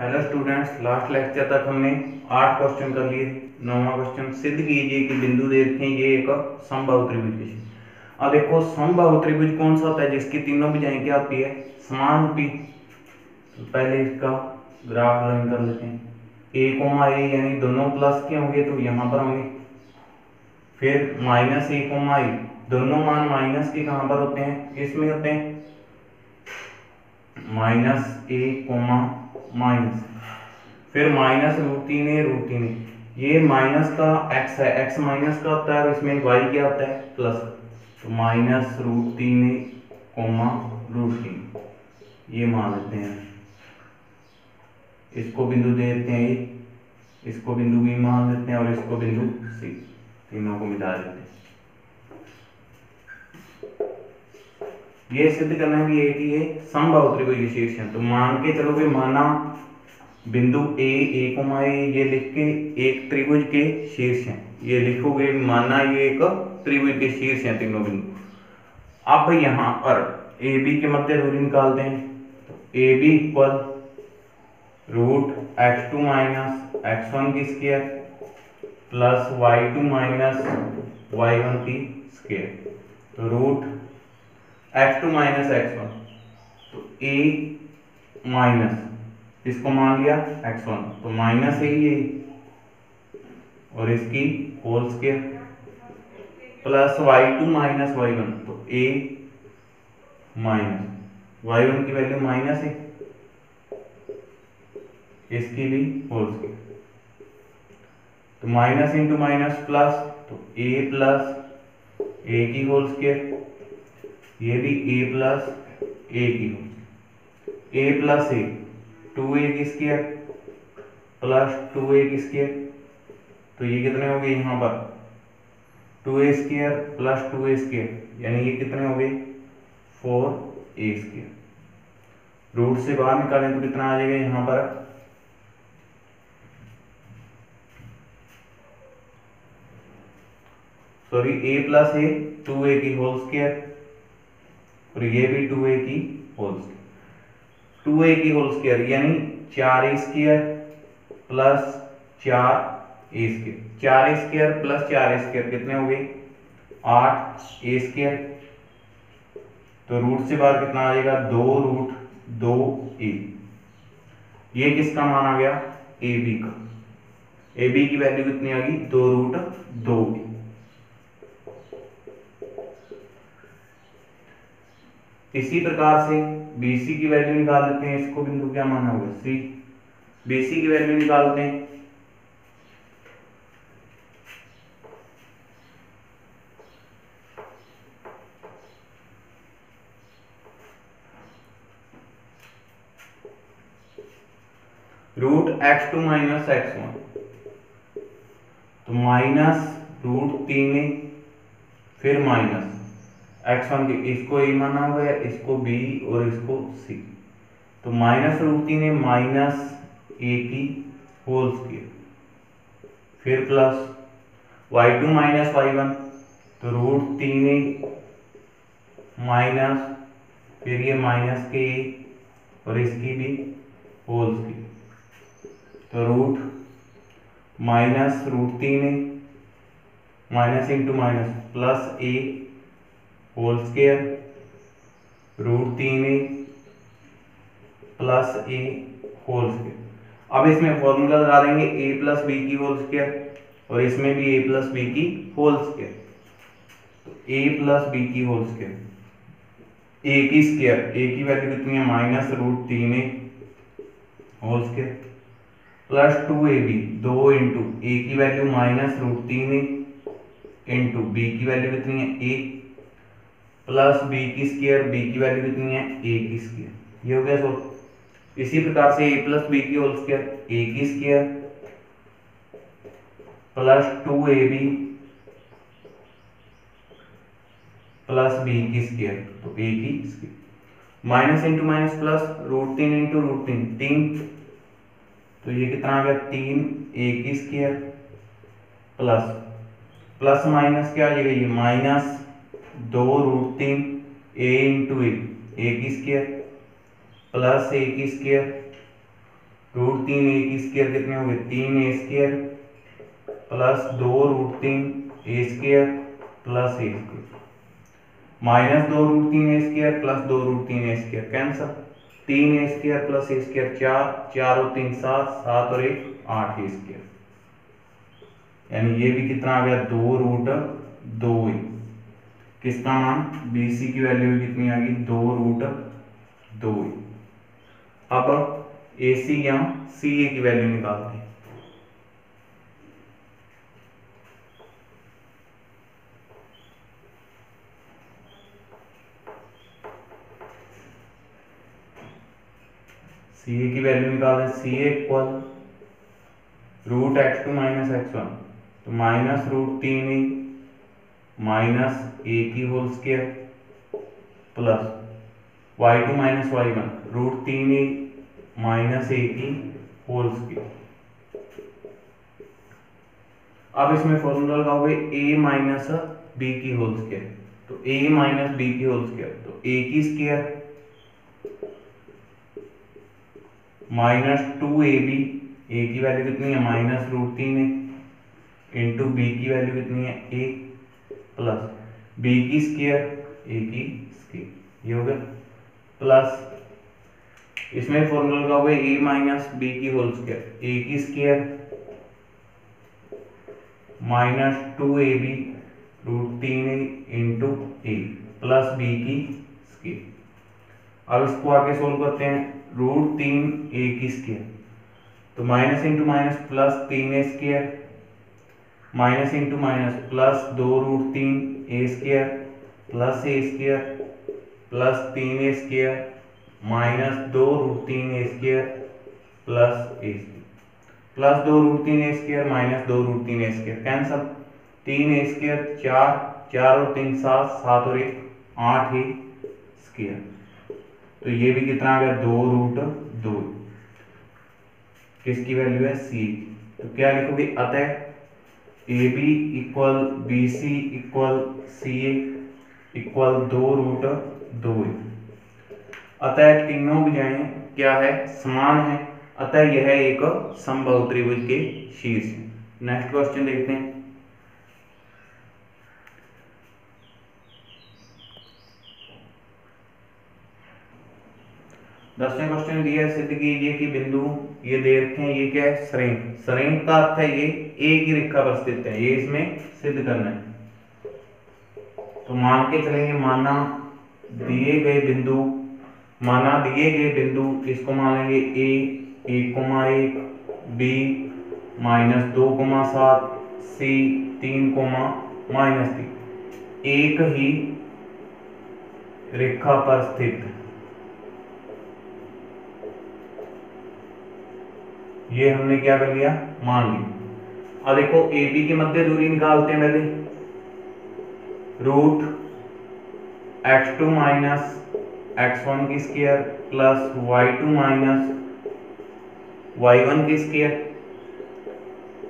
Hello students, last lecture तक हमने 8 question कर लिए। 9वां क्वेश्चन, सिद्ध कीजिए कि बिंदु देखें ये एक समबाहु त्रिभुज है। अब देखो, समबाहु त्रिभुज कौन सा होता है जिसकी तीनों भुजाएं क्या होती है, समान होती। तो पहले इसका ग्राफ ड्राइंग कर लेते हैं। ए कोमा ए यानी दोनों प्लस के होंगे तो यहाँ पर होंगे। फिर माइनस ए कोमा ए, दोनों मान माइनस के कहाँ पर होते हैं, इसमें होते हैं माइनस ए कोमा माइनस। फिर माइनस √3 है √3 है, ये माइनस का x है, x माइनस का होता है और इसमें y क्या होता है, प्लस। तो माइनस √3 है कोमा √3, ये मान लेते हैं। इसको बिंदु दे देते हैं ए, इसको बिंदु बी मान लेते हैं और इसको बिंदु सी, तीनों को मिला देते हैं। ये सिद्ध करना भी है कि ये समबाहु त्रिभुज के शीर्ष हैं। तो मान के चलो भी, माना बिंदु ए कोमा ए, ये लिख के एक त्रिभुज के शीर्ष हैं, ये लिखोगे माना ये एक त्रिभुज के शीर्ष हैं तीनों बिंदु। अब यहाँ पर ए बी के मध्य दूरी निकालते हैं। तो A B equal √x2 minus x1 की square plus y2 minus y1 की स्क्वायर। तो √x2 माइनस x1, तो a माइनस इसको मान लिया x1, तो माइनस है ये और इसकी whole square plus y2 minus y1, तो a माइनस y1 की वैल्यू माइनस है, इसकी भी होल स्क्वायर। तो माइनस इंटू माइनस प्लस, तो a प्लस a की होल स्क्वायर, ये भी a प्लस a की whole, a plus a 2a की स्क्वायर प्लस 2a की स्क्वायर। तो ये कितने हो गए यहाँ पर 2a square plus 2a square, यानी ये कितने हो गए 4a स्क्वायर। रूट से बाहर निकालें तो कितना आ जाएगा यहाँ पर, sorry a plus a 2a की होल स्क्वायर और ये भी 2a की होल स्क्वायर। 2a की होल स्क्वायर यानी 4a square plus 4a square, 4a square plus 4a square कितने हो गए 8a स्क्वायर। तो रूट से बाहर कितना आ जाएगा 2√2a। ये किसका मान आ गया, ab का। ab की वैल्यू कितनी आ गई 2√2a। इसी प्रकार से BC की वैल्यू निकाल लेते हैं। इसको बिंदु क्या माना होगा, C। BC की वैल्यू निकालते हैं। √x2 माइनस x1, तो माइनस √3 फिर माइनस x1 के, इसको a माना हुआ है, इसको b और इसको c। तो माइनस √3 माइनस a की होल स्क्वायर, फिर प्लस y2 माइनस y1, तो √3 माइनस फिर ये माइनस के a और इसकी भी होल स्क्वायर। तो root minus √3 minus into minus plus a whole square √3 plus a whole square. अब इसमें फॉर्मूला लगा देंगे a प्लस बी की होल स्क्वायर और इसमें भी a प्लस बी की होल स्क्वायर। तो a प्लस बी की होल स्क्वायर, a की स्क्वायर, a की वैल्यू कितनी है minus √3 whole square plus 2ab, 2 into a की वैल्यू माइनस √3 इंटू b की वैल्यू कितनी है a प्लस b की स्क्वायर, b की वैल्यू कितनी है a की स्क्वायर। ये हो गया सो। इसी प्रकार से a प्लस b की होल स्क्वायर, a की square plus 2ab plus b की स्क्वायर, तो a की square. Minus into minus plus √3 into √3 3, तो ये कितना आ गया 3a की स्क्वायर प्लस प्लस माइनस क्या आ जाएगा, ये माइनस 2√3 a इंटू a की स्क्वायर प्लस a की स्क्वायर रूट 3 ए की स्क्वायर कितने हो गए 3a square plus 2 root 3 a square plus a square minus 2 root 3 a square plus 2 root 3 a square cancel 3a square plus a square 4 4 और 3 7 7 और 1 8 ए square यानी ये भी कितना आ गया 2 रूट 2 ए किसका मान BC की वैल्यू कितनी आ गई 2 रूट 2 ए। अब AC या CA की वैल्यू निकालते हैं। CA की वैल्यू निकालते हैं CA equal root x2 minus x1 तो minus root 3a minus a की whole square plus y2 minus y1 root 3a minus a की होल स्क्वायर। अब इसमें फॉर्मूला लगाओगे a माइनस b की होल स्क्वायर तो a माइनस b की whole square तो a की स्क्वायर माइनस 2ab a की वैल्यू कितनी है minus root 3a into b की वैल्यू कितनी है 1 प्लस b की स्क्वायर a की स्क्वायर ये हो गया प्लस इसमें फॉर्मूला लगाओगे a माइनस b की होल स्क्वायर a की square minus 2ab root 3a into a plus b की स्क्वायर। अब इसको आगे सोल्व करते हैं रूट 3a की स्क्वायर तो minus into minus plus 3a square minus into minus plus 2 root 3a square plus a square plus 3a square minus 2 root 3a square plus a plus 2 root 3a square minus 2 root 3a square cancel 3a square 4 4 और 3 7 7 और 1 8a square तो ये भी कितना आ गया 2 root 2 किसकी value है C तो क्या लिखोगे अतः AB equal BC equal CA equal 2 root 2 अतः तीनों भुजाएं क्या है समान है अतः यह एक समबाहु त्रिभुज के शीर्ष है। नेक्स्ट क्वेश्चन देखते हैं। 10वें क्वेश्चन दिया है सिद्ध कीजिए कि बिंदु ये दे रखे हैं ये क्या है सरेख सरेख का अर्थ है ये एक ही रेखा पर स्थित है ये इसमें सिद्ध करना है। तो मान के चलेंगे माना दिए गए बिंदु इसको मान लेंगे a 1,1 b minus 2,7 c 3, minus 3 एक ही रेखा पर स्थित ये हमने क्या कर लिया मान लिया। अब देखो AB की मध्य दूरी निकालते हैं पहले रूट x2 माइनस x1 की square plus y2 minus y1 की स्क्वायर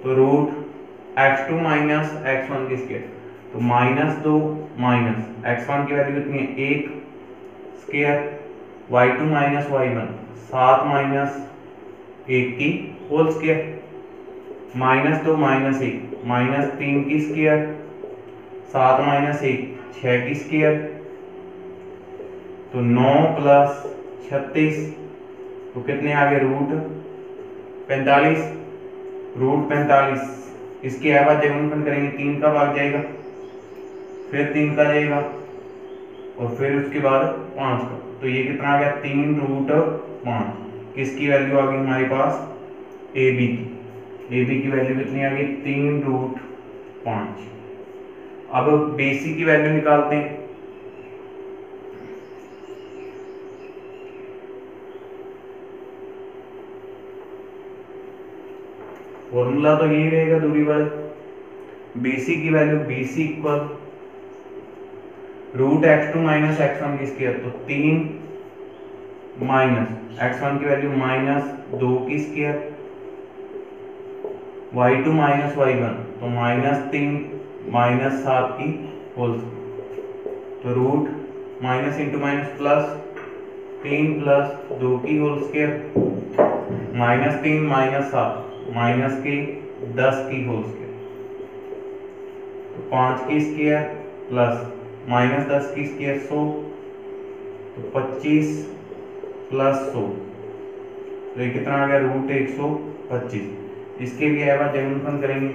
तो रूट x2 माइनस x1 की स्क्वायर तो माइनस 2 माइनस x1 की वैल्यू कितनी है 1 square y2 minus y1 7 minus 1 की whole square minus 2 minus 1 minus 3 की स्क्वायर 7 माइनस 1 6 की स्क्वायर तो 9 प्लस 36 तो कितने आ गए रूट 45 इसके अलावा गुणनफल करेंगे 3 का भाग जाएगा फिर 3 का जाएगा और फिर उसके बाद 5 का तो ये कितना आ गया 3 रूट 5 किसकी वैल्यू आ गई हमारे पास AB की वैल्यू कितनी आ गई 3 रूट 5। अब BC की वैल्यू निकालते हैं। फॉर्मूला तो यही रहेगा दूरी वाले BC की value BC equal root x2 minus x1 की स्क्वायर तो 3 माइनस x1 की वैल्यू माइनस 2 की स्क्वायर y2 माइनस y1 तो माइनस 3 माइनस 7 की होल तो root minus into minus plus 3 plus 2 की होल स्क्वायर -3 -7 माइनस के 10 की होल स्क्वायर, तो 5 की स्क्वायर प्लस -10 की स्क्वायर 100, तो 25 प्लस 100, तो ये कितना आ गया √125। इसके भी आएगा जगनफन करेंगे,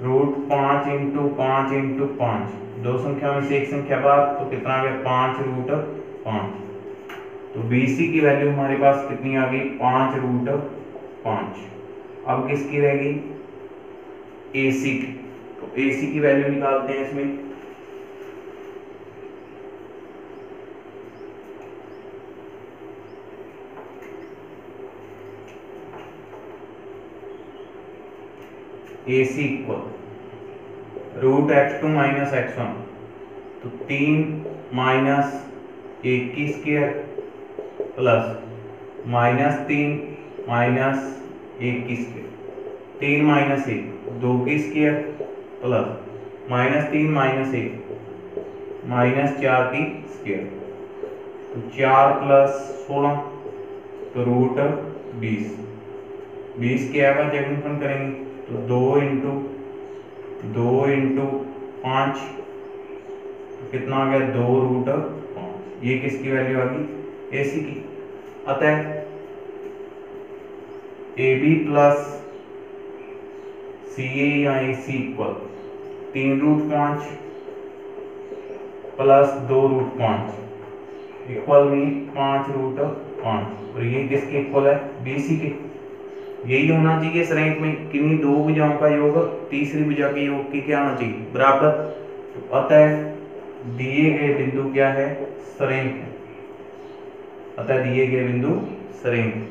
√5 × 5 × 5, दो संख्या में से एक संख्या बाहर, तो कितना आ गया 5√5। तो BC की वैल्यू हमारे पास कितनी आ गई 5√5। अब किसकी रहेगी AC की, तो AC की वैल्यू निकालते हैं इसमें। AC इक्वल √x2 - x1, तो 3 माइनस 1 की स्क्वायर प्लस -3 माइनस 1 की स्क्वायर, 3 माइनस 1 2 की स्क्वायर प्लस -3 माइनस 1 -4 की स्क्वायर, तो 4 प्लस 16, तो √20। 20 के आएगा जगनफन करेंगे, तो 2 × 5, तो कितना आ गया 2√5। ये किसकी वैल्यू आ गई AC की। अतः AB प्लस CA या AC इक्वल 3√5 प्लस 2√5 इक्वल में 5√5, और ये किसके इक्वल है BC के। यही होना चाहिए इस रैंक में, किन्हीं दो भुजाओं का योग तीसरी भुजा के योग की क्या होना चाहिए बराबर। तो अतः दिए गए बिंदु क्या है सरेंक है, अतः दिए गए बिंदु सरेंक है।